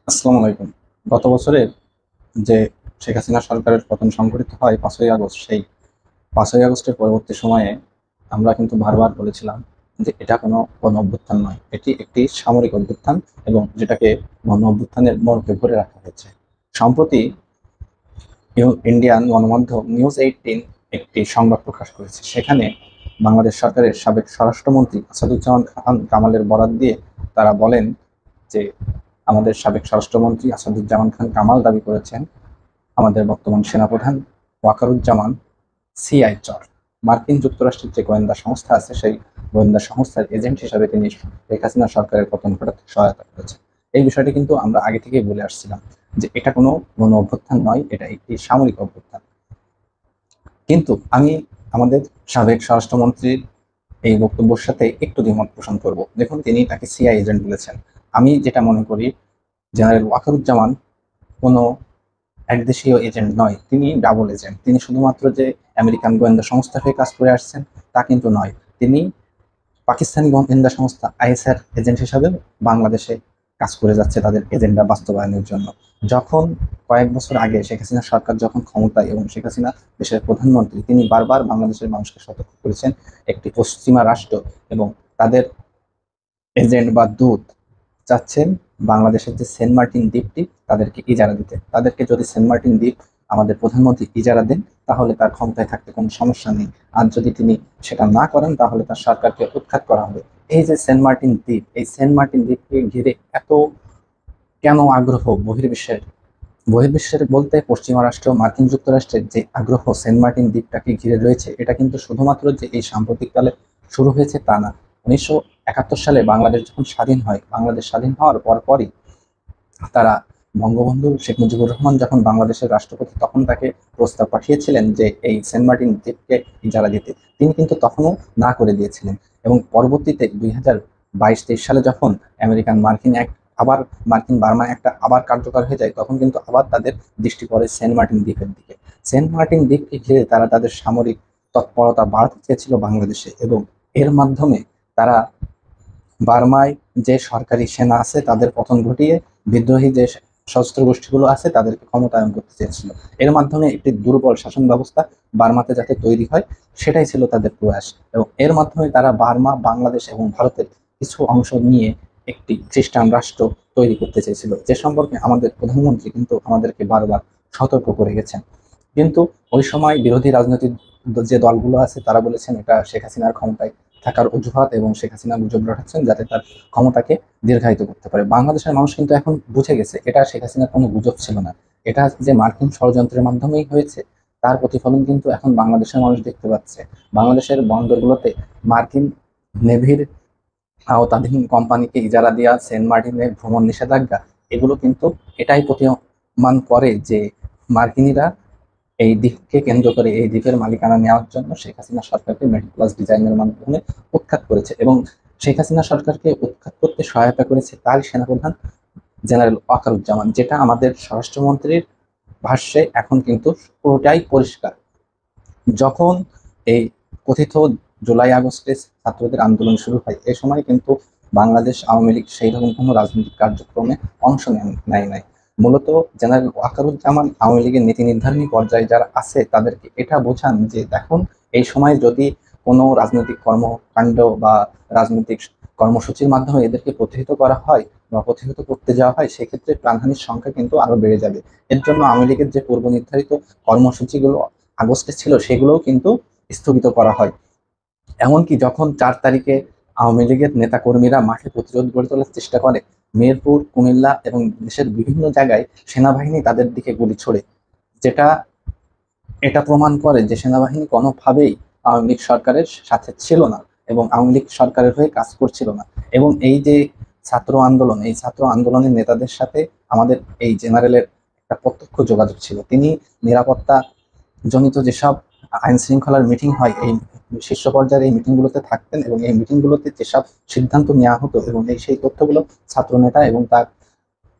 আসসালামু আলাইকুম। গত বছরের যে শেখ হাসিনা সরকারের পতন সংঘটিত হয় 5ই আগস্ট, সেই 5ই আগস্টের পরবর্তী সময়ে আমরা কিন্তু বারবার বলেছিলাম যে এটা কোনো গণ অভ্যুত্থান নয়, এটি একটি সামরিক অভ্যুত্থান এবং যেটাকে গণ অভ্যুত্থানের মর্গে ভরে রাখা হয়েছে। সম্প্রতি ইন্ডিয়ান গণমাধ্যম নিউজ 18 একটি সংবাদ প্রকাশ করেছে। সেখানে বাংলাদেশ সরকারের সাবেক স্বরাষ্ট্রমন্ত্রী আসাদুজ্জামান খান কামালের বরাত দিয়ে তারা বলেন যে আমাদের সাবেক স্বরাষ্ট্রমন্ত্রী আসাদুজ্জামান খান কামাল দাবি করেছেন আমাদের বর্তমান সেনাপ্রধান ওয়াকারুজ্জামান সিআই চর, মার্কিন যুক্তরাষ্ট্রের যে গোয়েন্দা সংস্থা আছে সেই গোয়েন্দা সংস্থার এজেন্ট হিসাবে তিনি শেখ হাসিনা সরকারের পতন ঘটাতে সহায়তা করেছেন। এই বিষয়টি কিন্তু আমরা আগে থেকেই বলে আসছিলাম যে এটা কোনো গণ অভ্যুত্থান নয়, এটা একটি সামরিক অভ্যুত্থান। কিন্তু আমি আমাদের সাবেক স্বরাষ্ট্রমন্ত্রীর এই বক্তব্যের সাথে একটু দ্বিমত পোষণ করব। দেখুন, তিনি তাকে সিআই এজেন্ট বলেছেন। আমি যেটা মনে করি, জেনারেল ওয়াকারুজ্জামান কোনো একদেশীয় এজেন্ট নয়, তিনি ডাবল এজেন্ট। তিনি শুধুমাত্র যে আমেরিকান গোয়েন্দা সংস্থা হয়ে কাজ করে আসছেন তা কিন্তু নয়, তিনি পাকিস্তানি গোয়েন্দা সংস্থা আইএসআর এজেন্ট হিসাবে বাংলাদেশে কাজ করে যাচ্ছে তাদের এজেন্ডা বাস্তবায়নের জন্য। যখন কয়েক বছর আগে শেখ হাসিনা সরকার যখন ক্ষমতায় এবং শেখ হাসিনা দেশের প্রধানমন্ত্রী, তিনি বারবার বাংলাদেশের মানুষকে সতর্ক করেছেন একটি পশ্চিমা রাষ্ট্র এবং তাদের এজেন্ট বা দূত চাচ্ছেন বাংলাদেশের যে সেন্ট মার্টিন দ্বীপটি তাদেরকে ইজারা দিতে। তাদেরকে যদি সেন্ট মার্টিন দ্বীপ আমাদের প্রধানমন্ত্রী ইজারা দেন তাহলে তার ক্ষমতায় থাকতে কোনো সমস্যা নেই, আর যদি তিনি সেটা না করেন তাহলে তার সরকারকে উৎখাত করা হবে। এই যে সেন্ট মার্টিন দ্বীপ, এই সেন্ট মার্টিন দ্বীপকে ঘিরে এত কেন আগ্রহ বহির্বিশ্বের? বহির্বিশ্বের বলতে পশ্চিমা রাষ্ট্র মার্কিন যুক্তরাষ্ট্রের যে আগ্রহ সেন্ট মার্টিন দ্বীপটাকে ঘিরে রয়েছে, এটা কিন্তু শুধুমাত্র যে এই সাম্প্রতিককালে শুরু হয়েছে তা না। 1971 সালে বাংলাদেশ যখন স্বাধীন হয়, বাংলাদেশ স্বাধীন হওয়ার পরপরই তারা বঙ্গবন্ধু শেখ মুজিবুর রহমান যখন বাংলাদেশের রাষ্ট্রপতি, তখন তাকে প্রস্তাব পাঠিয়েছিলেন যে এই সেন্ট মার্টিন দ্বীপকে ইজারা দিতে। তিনি কিন্তু তখনও না করে দিয়েছিলেন এবং পরবর্তীতে 2022-23 সালে যখন আমেরিকান মার্কিন এক আবার মার্কিন বার্মা একটা আবার কার্যকর হয়ে যায়, তখন কিন্তু আবার তাদের দৃষ্টি পড়ে সেন্ট মার্টিন দ্বীপের দিকে। সেন্ট মার্টিন দ্বীপকে ঘিরে তারা তাদের সামরিক তৎপরতা বাড়াতে চেয়েছিল বাংলাদেশে এবং এর মাধ্যমে তারা বার্মায় যে সরকারি সেনা আছে তাদের পতন ঘটিয়ে বিদ্রোহী যে সশস্ত্র গোষ্ঠীগুলো আছে তাদেরকে ক্ষমতায়ন করতে চেয়েছিল। এর মাধ্যমে একটি দুর্বল শাসন ব্যবস্থা বার্মাতে যাতে তৈরি হয়, সেটাই ছিল তাদের প্রয়াস। এবং এর মাধ্যমে তারা বার্মা, বাংলাদেশ এবং ভারতের কিছু অংশ নিয়ে একটি খ্রিস্টান রাষ্ট্র তৈরি করতে চেয়েছিল, যে সম্পর্কে আমাদের প্রধানমন্ত্রী কিন্তু আমাদেরকে বারবার সতর্ক করে গেছেন। কিন্তু ওই সময় বিরোধী রাজনৈতিক যে দলগুলো আছে তারা বলেছেন এটা শেখ হাসিনার ক্ষমতায় থাকার অজুহাত এবং শেখ হাসিনা গুজব রটাচ্ছেন যাতে তার ক্ষমতাকে দীর্ঘায়িত করতে পারে। বাংলাদেশের মানুষ কিন্তু এখন বুঝে গেছে এটা শেখ হাসিনার কোনো গুজব ছিল না, এটা যে মার্কিন ষড়যন্ত্রের মাধ্যমেই হয়েছে তার প্রতিফলন কিন্তু এখন বাংলাদেশের মানুষ দেখতে পাচ্ছে। বাংলাদেশের বন্দরগুলোতে মার্কিন নেভির আওতাধীন কোম্পানিকে ইজারা দেওয়া, সেন্ট মার্টিনে ভ্রমণ নিষেধাজ্ঞা, এগুলো কিন্তু এটাই প্রতীয়মান করে যে মার্কিনিরা এই দ্বীপকে কেন্দ্র করে এই দ্বীপের মালিকানা নেওয়ার জন্য শেখ হাসিনা সরকারকে মেটিকুলাস ডিজাইনের মাধ্যমে উৎখাত করেছে এবং শেখ হাসিনা সরকারকে উৎখাত করতে সহায়তা করেছে তার সেনাপ্রধান জেনারেল ওয়াকারুজ্জামান, যেটা আমাদের স্বরাষ্ট্রমন্ত্রীর ভাষ্যে এখন কিন্তু পুরোটাই পরিষ্কার। যখন এই কথিত জুলাই আগস্টে ছাত্রদের আন্দোলন শুরু হয়, এ সময় কিন্তু বাংলাদেশ আওয়ামী লীগ সেই রকম কোনো রাজনৈতিক কার্যক্রমে অংশ নেয় নাই। মূলত জেনারেল ওয়াকারুজ্জামান আওয়ামী লীগের নীতি নির্ধারণী পর্যায়ে যারা আছে তাদেরকে এটা বোঝান যে দেখুন, এই সময় যদি কোনো রাজনৈতিক কর্মকাণ্ড বা রাজনৈতিক কর্মসূচির মাধ্যমে এদেরকে প্রতিহত করা হয় বা প্রতিহত করতে যাওয়া হয়, সেক্ষেত্রে প্রাণহানির সংখ্যা কিন্তু আরো বেড়ে যাবে। এর জন্য আওয়ামী লীগের যে পূর্ব নির্ধারিত কর্মসূচিগুলো আগস্টে ছিল সেগুলোও কিন্তু স্থগিত করা হয়। এমনকি যখন 4 তারিখে আওয়ামী লীগের নেতাকর্মীরা মাঠে প্রতিরোধ গড়ে তোলার চেষ্টা করে, মিরপুর, কুমিল্লা এবং দেশের বিভিন্ন জায়গায় সেনাবাহিনী তাদের দিকে গুলি ছোড়ে, যেটা এটা প্রমাণ করে যে সেনাবাহিনী কোনোভাবেই আওয়ামী লীগ সরকারের সাথে ছিল না এবং আওয়ামী লীগ সরকারের হয়ে কাজ করছিল না। এবং এই যে ছাত্র আন্দোলন, এই ছাত্র আন্দোলনের নেতাদের সাথে আমাদের এই জেনারেলের একটা প্রত্যক্ষ যোগাযোগ ছিল। তিনি নিরাপত্তা জনিত যেসব আইন শৃঙ্খলার মিটিং হয়, এই শীর্ষ পর্যায়ের এই মিটিংগুলোতে থাকতেন এবং এই মিটিংগুলোতে যেসব সিদ্ধান্ত নেওয়া হতো এবং সেই তথ্যগুলো ছাত্র নেতা এবং তার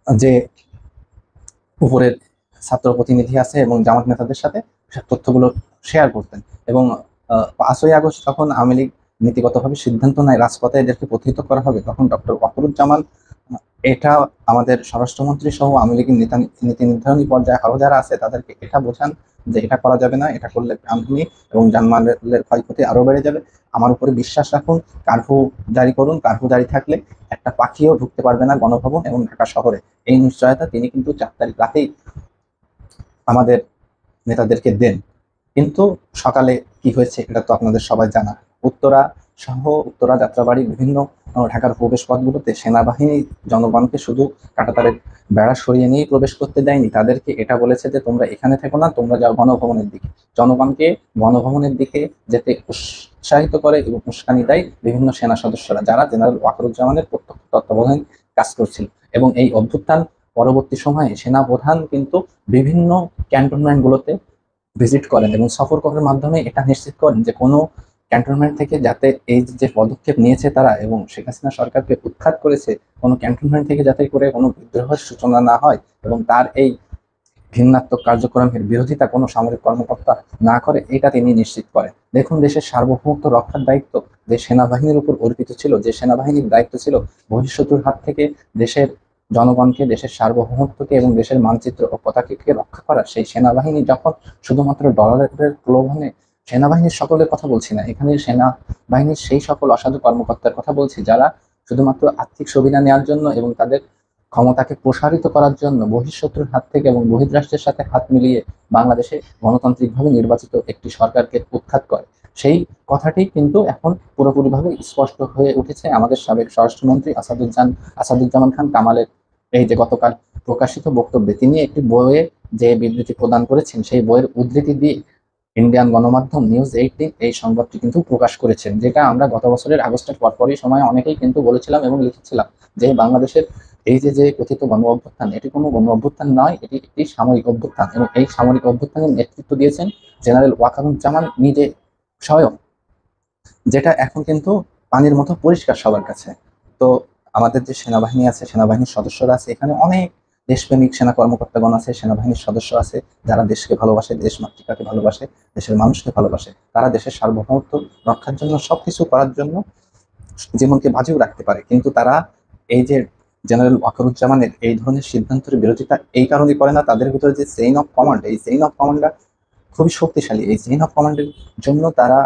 যে উপরের ছাত্র প্রতিনিধি আছে এবং জামাত নেতাদের সাথে তথ্যগুলো শেয়ার করতেন। এবং 5ই আগস্ট যখন আওয়ামী লীগ নীতিগতভাবে সিদ্ধান্ত নেয় রাজপথে এদেরকে প্রতিহত করা হবে, তখন ডক্টর ওয়াকারুজ্জামান এটা আমাদের স্বরাষ্ট্রমন্ত্রী সহ আওয়ামী লীগের নীতি নির্ধারণী পর্যায়ে আরো যারা আছে তাদেরকে এটা বোঝান যে এটা করা যাবে না, এটা করলে প্রাণহানি এবং জানমালের ক্ষয়ক্ষতি আরো বেড়ে যাবে। আমার উপরে বিশ্বাস রাখুন, কারফিউ জারি করুন, কারফিউ জারি থাকলে একটা পাখিও ঢুকতে পারবে না গণভবন এবং ঢাকা শহরে। এই নিশ্চয়তা তিনি কিন্তু 4 তারিখ রাতেই আমাদের নেতাদেরকে দেন। কিন্তু সকালে কি হয়েছে এটা তো আপনাদের সবাই জানা। উত্তরা সহ উত্তরা, যাত্রাবাড়ি, বিভিন্ন ঢাকার প্রবেশ পথগুলোতে সেনাবাহিনী জনগণকে শুধু কাঁটাতারের বেড়া সরিয়ে নিয়েই প্রবেশ করতে দেয়নি, তাদেরকে এটা বলেছে যে তোমরা এখানে থেকো না, তোমরা যাও গণভবনের দিকে। জনগণকে গণভবনের দিকে যেতে উৎসাহিত করে এবং উস্কানি দেয় বিভিন্ন সেনা সদস্যরা, যারা জেনারেল ওয়াকারুজ্জামানের প্রত্যক্ষ তত্ত্বাবধানে কাজ করছিল। এবং এই অভ্যুত্থান পরবর্তী সময়ে সেনা প্রধান কিন্তু বিভিন্ন ক্যান্টনমেন্টগুলোতে ভিজিট করেন এবং সফর করার মাধ্যমে এটা নিশ্চিত করেন যে কোনো ক্যান্টনমেন্ট থেকে যাতে এই যে পদক্ষেপ নিয়েছে তারা এবং শেখ হাসিনা সরকারকে উৎখাত করেছে, কোনো ক্যান্টনমেন্ট থেকে যাতে করে কোনো বিদ্রোহের সূচনা না হয় এবং তার এই ঘৃণাত্মক কার্যক্রমের বিরোধিতা কোনো সামরিক কর্মকর্তা না করে, এটা তিনি নিশ্চিত করেন। দেখুন, দেশের সার্বভৌমত্ব রক্ষার দায়িত্ব যে সেনাবাহিনীর উপর অর্পিত ছিল, যে সেনাবাহিনীর দায়িত্ব ছিল বহিঃশত্রুর হাত থেকে দেশের জনগণকে, দেশের সার্বভৌমত্বকে এবং দেশের মানচিত্র ও পতাকাকে রক্ষা করা, সেই সেনাবাহিনী যখন শুধুমাত্র ডলারের প্রলোভনে, সেনাবাহিনীর সকলের কথা বলছি না এখানে, সেনাবাহিনীর সেই সকল অসাধু কর্মকর্তার কথা বলছি যারা শুধুমাত্র আর্থিক সুবিধা নেওয়ার জন্য এবং তাদের ক্ষমতাকে প্রসারিত করার জন্য বহিঃশত্রুর হাত থেকে এবং বহির্রাষ্ট্রের সাথে হাত মিলিয়ে বাংলাদেশে গণতান্ত্রিকভাবে নির্বাচিত একটি সরকারকে উৎখাত করে, সেই কথাটি কিন্তু এখন পুরোপুরিভাবে স্পষ্ট হয়ে উঠেছে আমাদের সাবেক স্বরাষ্ট্রমন্ত্রী আসাদুজ্জামান খান কামালের এই যে গতকাল প্রকাশিত বক্তব্যে। তিনি একটি বইয়ে যে বিবৃতি প্রদান করেছেন, সেই বইয়ের উদ্ধৃতি দিয়ে ইন্ডিয়ান গণমাধ্যম নিউজ 18 এই সংবাদটি কিন্তু প্রকাশ করেছেন, যেটা আমরা গত বছরের আগস্টের পরপরই সময় অনেকেই কিন্তু বলেছিলাম এবং লিখেছিলাম যে বাংলাদেশের এই যে কথিত গণ অভ্যুত্থান, এটি কোনো গণ অভ্যুত্থান নয়, এটি একটি সামরিক অভ্যুত্থান এবং এই সামরিক অভ্যুত্থানের নেতৃত্ব দিয়েছেন জেনারেল ওয়াকারুজ্জামান নিজে স্বয়ং, যেটা এখন কিন্তু পানির মতো পরিষ্কার সবার কাছে। তো আমাদের যে সেনাবাহিনী আছে, সেনাবাহিনীর সদস্যরা আছে, এখানে অনেক দেশপ্রেমিক সেনা কর্মকর্তাগণ আছে, সেনাবাহিনীর সদস্য আছে যারা দেশকে ভালোবাসে, দেশ মাতৃকাকে ভালোবাসে, দেশের মানুষকে ভালোবাসে। তারা দেশের সার্বভৌমত্ব রক্ষার জন্য সবকিছু করার জন্য জীবনকে বাজিও রাখতে পারে, কিন্তু তারা এই যে জেনারেল ওয়াকারুজ্জামানের এই ধরনের সিদ্ধান্তের বিরোধিতা এই কারণে করে না, তাদের ভিতরে যে চেইন অফ কমান্ড, এই চেইন অফ কমান্ডটা খুবই শক্তিশালী। এই চেইন অফ কমান্ডের জন্য তারা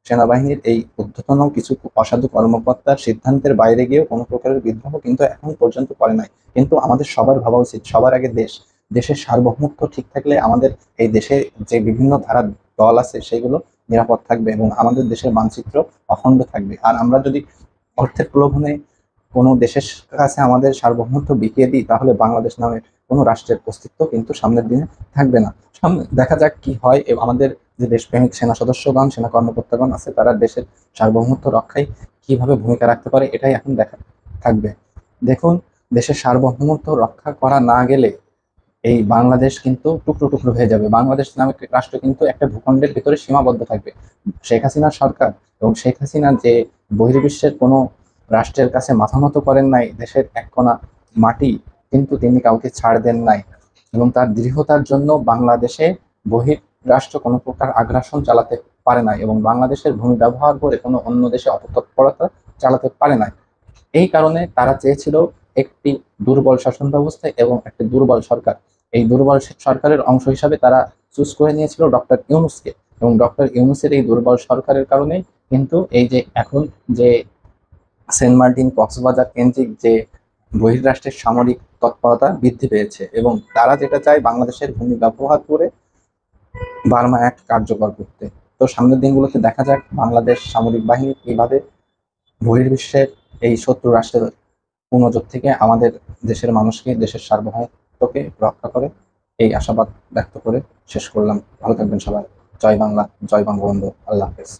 সেনাবাহিনীর এই ঊর্ধ্বতন কিছু অসাধু কর্মকর্তার সিদ্ধান্তের বাইরে গিয়েও কোনো প্রকারের বিদ্রোহ কিন্তু এখন পর্যন্ত করে নাই। কিন্তু আমাদের সবার ভাবা উচিত, সবার আগে দেশের সার্বভৌমত্ব ঠিক থাকলে আমাদের এই দেশে যে বিভিন্ন ধারার দল আছে সেগুলো নিরাপদ থাকবে এবং আমাদের দেশের মানচিত্র অখণ্ড থাকবে। আর আমরা যদি অর্থের প্রলোভনে কোনো দেশের কাছে আমাদের সার্বভৌমত্ব বিকিয়ে দিই, তাহলে বাংলাদেশ নামে কোনো রাষ্ট্রের অস্তিত্ব কিন্তু সামনের দিনে থাকবে না। সামনে দেখা যাক কি হয়। আমাদের যে দেশপ্রেমিক সেনা সদস্যগণ, সেনা কর্মকর্তাগণ আছে, তারা দেশের সার্বভৌমত্ব রক্ষায় কিভাবে ভূমিকা রাখতে পারে, এটাই এখন দেখা থাকবে। দেখুন, দেশের সার্বভৌমত্ব রক্ষা করা না গেলে এই বাংলাদেশ কিন্তু টুকরো টুকরো হয়ে যাবে। বাংলাদেশ নামে রাষ্ট্র কিন্তু একটা ভূখণ্ডের ভিতরে সীমাবদ্ধ থাকবে। শেখ হাসিনার সরকার এবং শেখ হাসিনা যে বহির্বিশ্বের কোনো রাষ্ট্রের কাছে মাথা নত করেন নাই, দেশের এক কোণা মাটি কিন্তু তিনি কাউকে ছাড় দেন নাই এবং তার দৃঢ়তার জন্য বাংলাদেশে বহির্রাষ্ট্র কোনো প্রকার আগ্রাসন চালাতে পারে নাই এবং বাংলাদেশের ভূমি ব্যবহার করে কোনো অন্য দেশে অপতৎপরতা চালাতে পারে নাই। এই কারণে তারা চেয়েছিল একটি দুর্বল শাসন ব্যবস্থা এবং একটি দুর্বল সরকার। এই দুর্বল সরকারের অংশ হিসাবে তারা চুজ করে নিয়েছিল ডক্টর ইউনূসকে এবং ডক্টর ইউনূসের এই দুর্বল সরকারের কারণে কিন্তু এই যে এখন যে সেন্ট মার্টিন, কক্সবাজার কেন্দ্রিক যে বহির্রাষ্ট্রের সামরিক তৎপরতা বৃদ্ধি পেয়েছে এবং তারা যেটা চায় বাংলাদেশের ভূমি ব্যবহার করে বার্মা অ্যাক্ট কার্যকর করতে। তো সামনের দিনগুলোতে দেখা যাক বাংলাদেশ সামরিক বাহিনী কিভাবে বহির্বিশ্বের এই শত্রু রাষ্ট্রের কুনজর থেকে আমাদের দেশের মানুষকে, দেশের সার্বভৌমত্বকে রক্ষা করে। এই আশাবাদ ব্যক্ত করে শেষ করলাম। ভালো থাকবেন সবাই। জয় বাংলা, জয় বঙ্গবন্ধু। আল্লাহ হাফেজ।